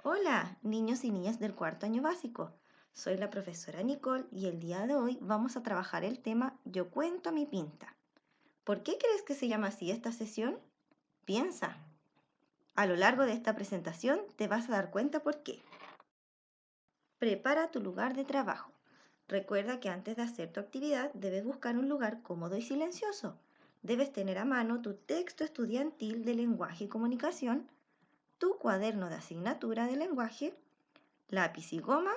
Hola, niños y niñas del cuarto año básico. Soy la profesora Nicole y el día de hoy vamos a trabajar el tema Yo cuento mi pinta. ¿Por qué crees que se llama así esta sesión? Piensa. A lo largo de esta presentación te vas a dar cuenta por qué. Prepara tu lugar de trabajo. Recuerda que antes de hacer tu actividad debes buscar un lugar cómodo y silencioso. Debes tener a mano tu texto estudiantil de lenguaje y comunicación, tu cuaderno de asignatura de lenguaje, lápiz y goma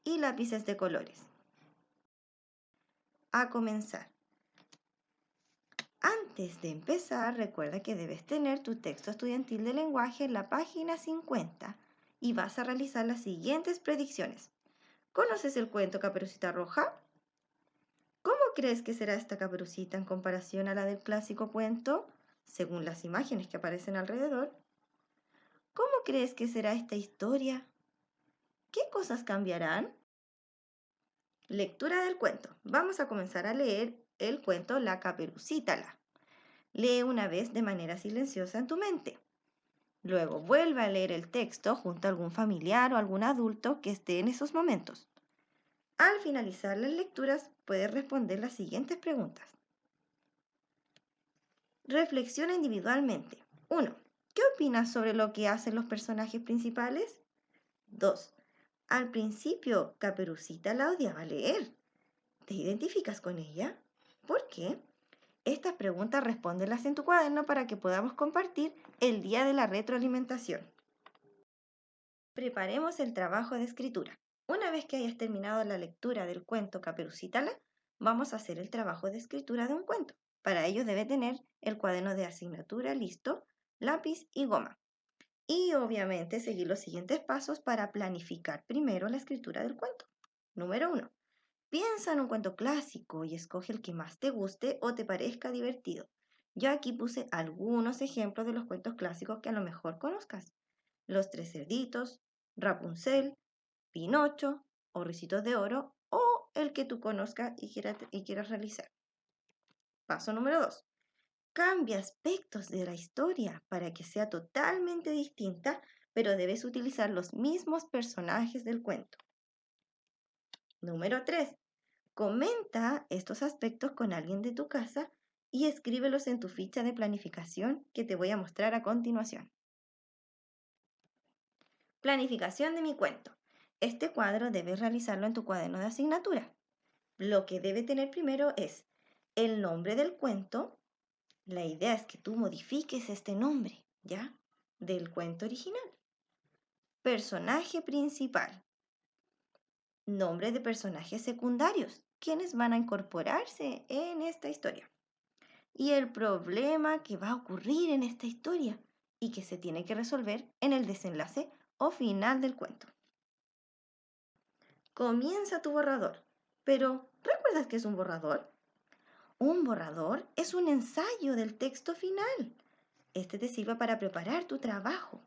y lápices de colores. A comenzar. Antes de empezar, recuerda que debes tener tu texto estudiantil de lenguaje en la página 50 y vas a realizar las siguientes predicciones. ¿Conoces el cuento Caperucita Roja? ¿Cómo crees que será esta caperucita en comparación a la del clásico cuento, según las imágenes que aparecen alrededor? ¿Cómo crees que será esta historia? ¿Qué cosas cambiarán? Lectura del cuento. Vamos a comenzar a leer el cuento La Caperucita. Lee una vez de manera silenciosa en tu mente. Luego vuelve a leer el texto junto a algún familiar o algún adulto que esté en esos momentos. Al finalizar las lecturas, puedes responder las siguientes preguntas. Reflexiona individualmente. 1. ¿Qué opinas sobre lo que hacen los personajes principales? 2. Al principio, Caperucita la odiaba leer. ¿Te identificas con ella? ¿Por qué? Estas preguntas respóndelas en tu cuaderno para que podamos compartir el día de la retroalimentación. Preparemos el trabajo de escritura. Una vez que hayas terminado la lectura del cuento Caperucita, vamos a hacer el trabajo de escritura de un cuento. Para ello debe tener el cuaderno de asignatura listo, lápiz y goma. Y obviamente seguir los siguientes pasos para planificar primero la escritura del cuento. Número 1. Piensa en un cuento clásico y escoge el que más te guste o te parezca divertido. Yo aquí puse algunos ejemplos de los cuentos clásicos que a lo mejor conozcas. Los Tres Cerditos, Rapunzel, Pinocho o Ricitos de Oro o el que tú conozcas y quieras realizar. Paso número 2. Cambia aspectos de la historia para que sea totalmente distinta, pero debes utilizar los mismos personajes del cuento. Número 3. Comenta estos aspectos con alguien de tu casa y escríbelos en tu ficha de planificación que te voy a mostrar a continuación. Planificación de mi cuento. Este cuadro debes realizarlo en tu cuaderno de asignatura. Lo que debe tener primero es el nombre del cuento. La idea es que tú modifiques este nombre, ¿ya? Del cuento original. Personaje principal. Nombre de personajes secundarios, quienes van a incorporarse en esta historia. Y el problema que va a ocurrir en esta historia y que se tiene que resolver en el desenlace o final del cuento. Comienza tu borrador. Pero, ¿recuerdas qué es un borrador? Un borrador es un ensayo del texto final. Este te sirve para preparar tu trabajo.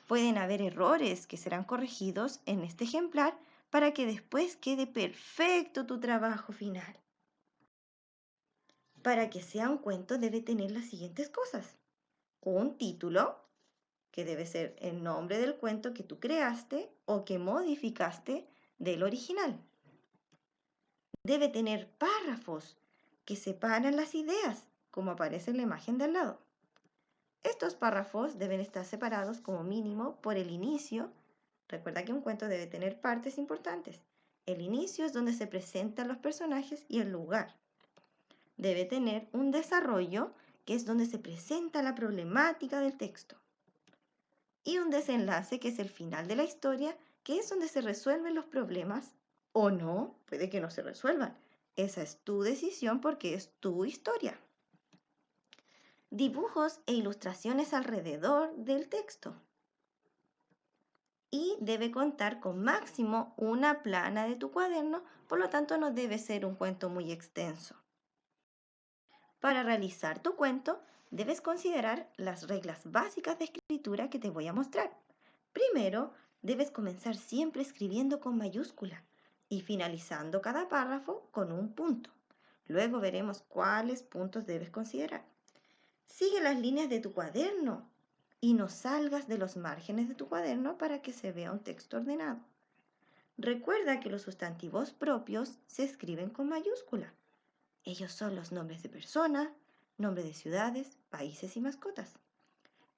Pueden haber errores que serán corregidos en este ejemplar para que después quede perfecto tu trabajo final. Para que sea un cuento debe tener las siguientes cosas. Un título, que debe ser el nombre del cuento que tú creaste o que modificaste del original. Debe tener párrafos que separan las ideas, como aparece en la imagen de al lado. Estos párrafos deben estar separados como mínimo por el inicio. Recuerda que un cuento debe tener partes importantes. El inicio es donde se presentan los personajes y el lugar. Debe tener un desarrollo, que es donde se presenta la problemática del texto. Y un desenlace, que es el final de la historia, que es donde se resuelven los problemas o no, puede que no se resuelvan. Esa es tu decisión porque es tu historia. Dibujos e ilustraciones alrededor del texto. Y debe contar con máximo una plana de tu cuaderno, por lo tanto no debe ser un cuento muy extenso. Para realizar tu cuento, debes considerar las reglas básicas de escritura que te voy a mostrar. Primero, debes comenzar siempre escribiendo con mayúscula y finalizando cada párrafo con un punto. Luego veremos cuáles puntos debes considerar. Sigue las líneas de tu cuaderno y no salgas de los márgenes de tu cuaderno para que se vea un texto ordenado. Recuerda que los sustantivos propios se escriben con mayúscula. Ellos son los nombres de personas, nombres de ciudades, países y mascotas.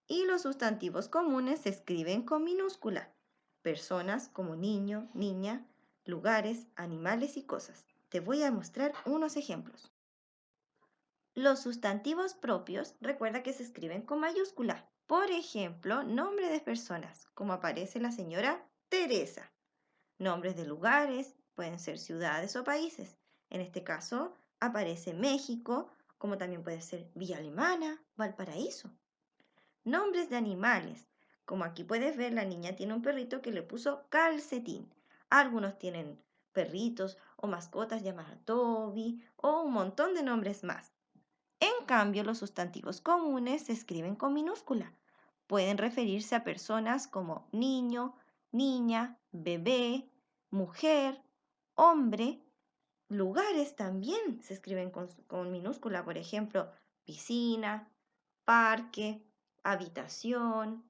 Y los sustantivos comunes se escriben con minúscula. Personas como niño, niña, lugares, animales y cosas. Te voy a mostrar unos ejemplos. Los sustantivos propios, recuerda que se escriben con mayúscula. Por ejemplo, nombre de personas, como aparece la señora Teresa. Nombres de lugares, pueden ser ciudades o países. En este caso, aparece México, como también puede ser Villa Alemana, Valparaíso. Nombres de animales, como aquí puedes ver, la niña tiene un perrito que le puso Calcetín. Algunos tienen perritos o mascotas llamadas Toby o un montón de nombres más. En cambio, los sustantivos comunes se escriben con minúscula. Pueden referirse a personas como niño, niña, bebé, mujer, hombre. Lugares también se escriben con minúscula, por ejemplo, piscina, parque, habitación.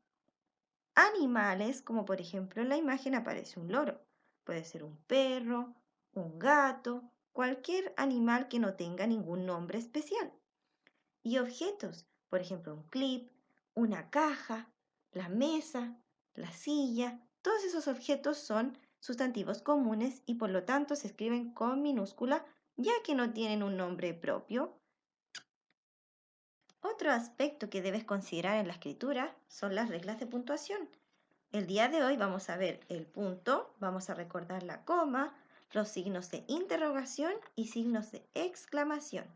Animales, como por ejemplo en la imagen aparece un loro. Puede ser un perro, un gato, cualquier animal que no tenga ningún nombre especial. Y objetos, por ejemplo, un clip, una caja, la mesa, la silla, todos esos objetos son sustantivos comunes y por lo tanto se escriben con minúscula ya que no tienen un nombre propio. Otro aspecto que debes considerar en la escritura son las reglas de puntuación. El día de hoy vamos a ver el punto, vamos a recordar la coma, los signos de interrogación y signos de exclamación.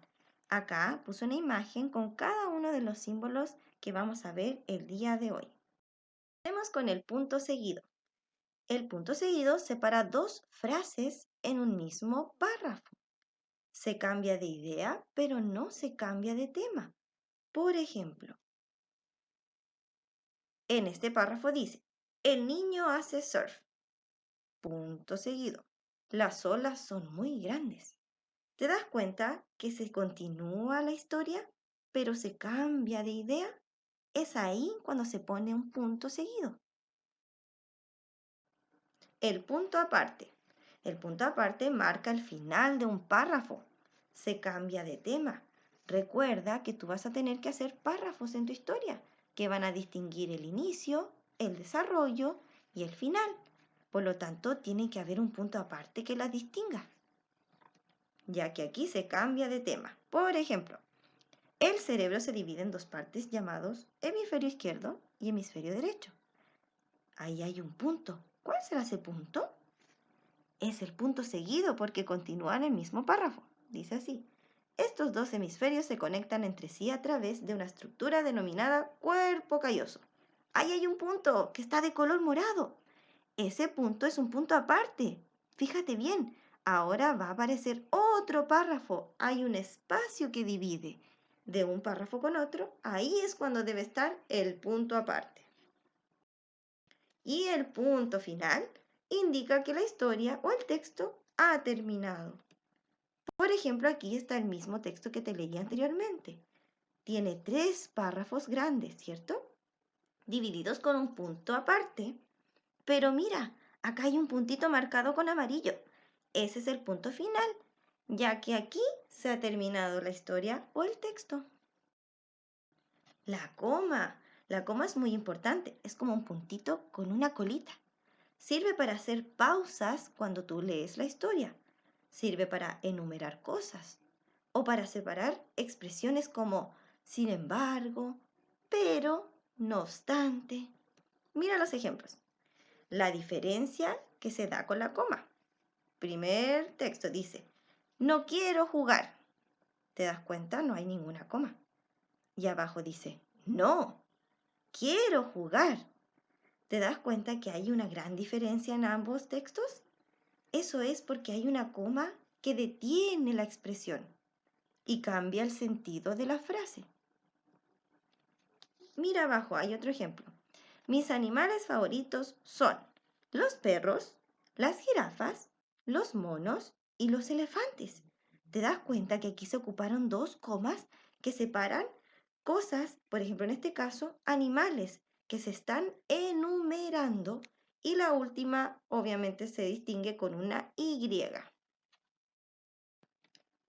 Acá puse una imagen con cada uno de los símbolos que vamos a ver el día de hoy. Empecemos con el punto seguido. El punto seguido separa dos frases en un mismo párrafo. Se cambia de idea, pero no se cambia de tema. Por ejemplo, en este párrafo dice, el niño hace surf. Punto seguido. Las olas son muy grandes. ¿Te das cuenta que se continúa la historia, pero se cambia de idea? Es ahí cuando se pone un punto seguido. El punto aparte. El punto aparte marca el final de un párrafo. Se cambia de tema. Recuerda que tú vas a tener que hacer párrafos en tu historia que van a distinguir el inicio, el desarrollo y el final. Por lo tanto, tiene que haber un punto aparte que las distinga, ya que aquí se cambia de tema. Por ejemplo, el cerebro se divide en dos partes llamados hemisferio izquierdo y hemisferio derecho. Ahí hay un punto. ¿Cuál será ese punto? Es el punto seguido porque continúa en el mismo párrafo. Dice así. Estos dos hemisferios se conectan entre sí a través de una estructura denominada cuerpo calloso. Ahí hay un punto que está de color morado. Ese punto es un punto aparte. Fíjate bien, ahora va a aparecer otro párrafo. Hay un espacio que divide de un párrafo con otro. Ahí es cuando debe estar el punto aparte. Y el punto final indica que la historia o el texto ha terminado. Por ejemplo, aquí está el mismo texto que te leí anteriormente. Tiene 3 párrafos grandes, ¿cierto? Divididos con un punto aparte. Pero mira, acá hay un puntito marcado con amarillo. Ese es el punto final, ya que aquí se ha terminado la historia o el texto. La coma. La coma es muy importante. Es como un puntito con una colita. Sirve para hacer pausas cuando tú lees la historia. Sirve para enumerar cosas o para separar expresiones como sin embargo, pero, no obstante. Mira los ejemplos. La diferencia que se da con la coma. Primer texto dice, no quiero jugar. ¿Te das cuenta? No hay ninguna coma. Y abajo dice, no, quiero jugar. ¿Te das cuenta que hay una gran diferencia en ambos textos? Eso es porque hay una coma que detiene la expresión y cambia el sentido de la frase. Mira abajo, hay otro ejemplo. Mis animales favoritos son los perros, las jirafas, los monos y los elefantes. ¿Te das cuenta que aquí se ocuparon 2 comas que separan cosas, por ejemplo en este caso, animales, que se están enumerando y la última obviamente se distingue con una Y.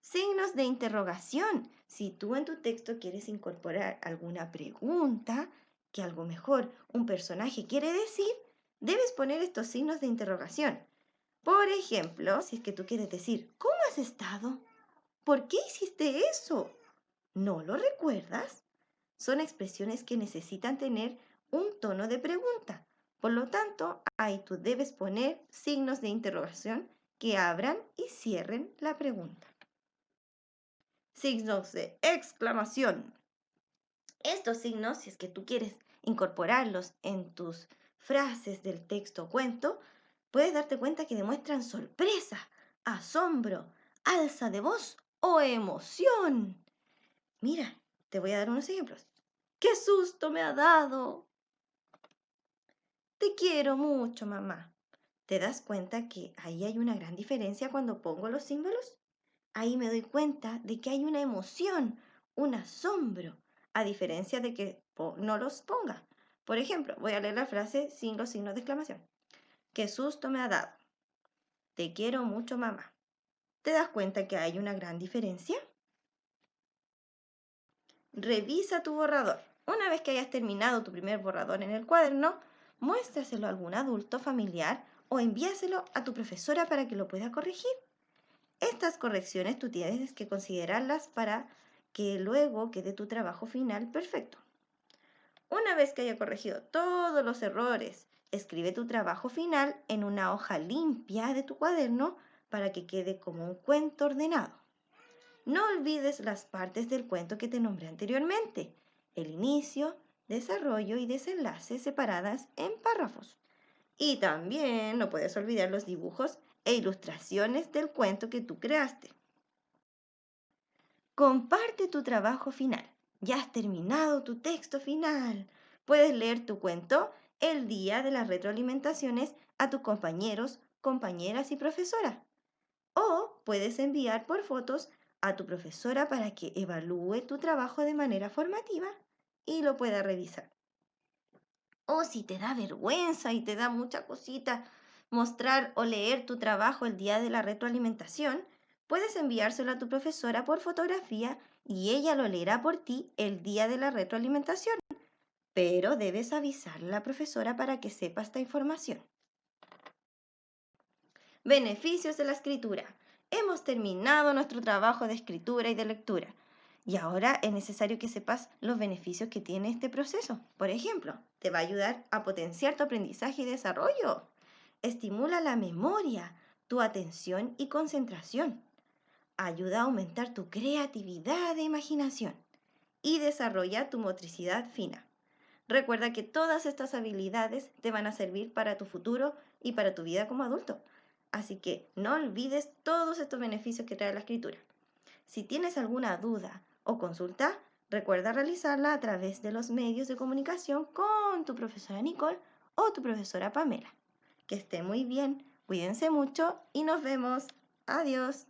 Signos de interrogación. Si tú en tu texto quieres incorporar alguna pregunta que algo mejor un personaje quiere decir, debes poner estos signos de interrogación. Por ejemplo, si es que tú quieres decir, ¿cómo has estado? ¿Por qué hiciste eso? ¿No lo recuerdas? Son expresiones que necesitan tener un tono de pregunta. Por lo tanto, ahí tú debes poner signos de interrogación que abran y cierren la pregunta. Signos de exclamación. Estos signos, si es que tú quieres incorporarlos en tus frases del texto o cuento, puedes darte cuenta que demuestran sorpresa, asombro, alza de voz o emoción. Mira, te voy a dar unos ejemplos. ¡Qué susto me ha dado! Te quiero mucho, mamá. ¿Te das cuenta que ahí hay una gran diferencia cuando pongo los símbolos? Ahí me doy cuenta de que hay una emoción, un asombro, a diferencia de que no los ponga. Por ejemplo, voy a leer la frase sin los signos de exclamación. ¡Qué susto me ha dado! Te quiero mucho, mamá. ¿Te das cuenta que hay una gran diferencia? Revisa tu borrador. Una vez que hayas terminado tu primer borrador en el cuaderno, muéstraselo a algún adulto familiar o envíaselo a tu profesora para que lo pueda corregir. Estas correcciones tú tienes que considerarlas para que luego quede tu trabajo final perfecto. Una vez que haya corregido todos los errores, escribe tu trabajo final en una hoja limpia de tu cuaderno para que quede como un cuento ordenado. No olvides las partes del cuento que te nombré anteriormente, el inicio, desarrollo y desenlace separadas en párrafos. Y también no puedes olvidar los dibujos e ilustraciones del cuento que tú creaste. Comparte tu trabajo final. Ya has terminado tu texto final. Puedes leer tu cuento el día de las retroalimentaciones a tus compañeros, compañeras y profesora. O puedes enviar por fotos a tu profesora para que evalúe tu trabajo de manera formativa y lo pueda revisar. O si te da vergüenza y te da mucha cosita mostrar o leer tu trabajo el día de la retroalimentación, puedes enviárselo a tu profesora por fotografía y ella lo leerá por ti el día de la retroalimentación. Pero debes avisarle a la profesora para que sepa esta información. Beneficios de la escritura. Hemos terminado nuestro trabajo de escritura y de lectura. Y ahora es necesario que sepas los beneficios que tiene este proceso. Por ejemplo, te va a ayudar a potenciar tu aprendizaje y desarrollo. Estimula la memoria, tu atención y concentración. Ayuda a aumentar tu creatividad e imaginación. Y desarrolla tu motricidad fina. Recuerda que todas estas habilidades te van a servir para tu futuro y para tu vida como adulto. Así que no olvides todos estos beneficios que trae la escritura. Si tienes alguna duda o consulta, recuerda realizarla a través de los medios de comunicación con tu profesora Nicole o tu profesora Pamela. Que esté muy bien, cuídense mucho y nos vemos. Adiós.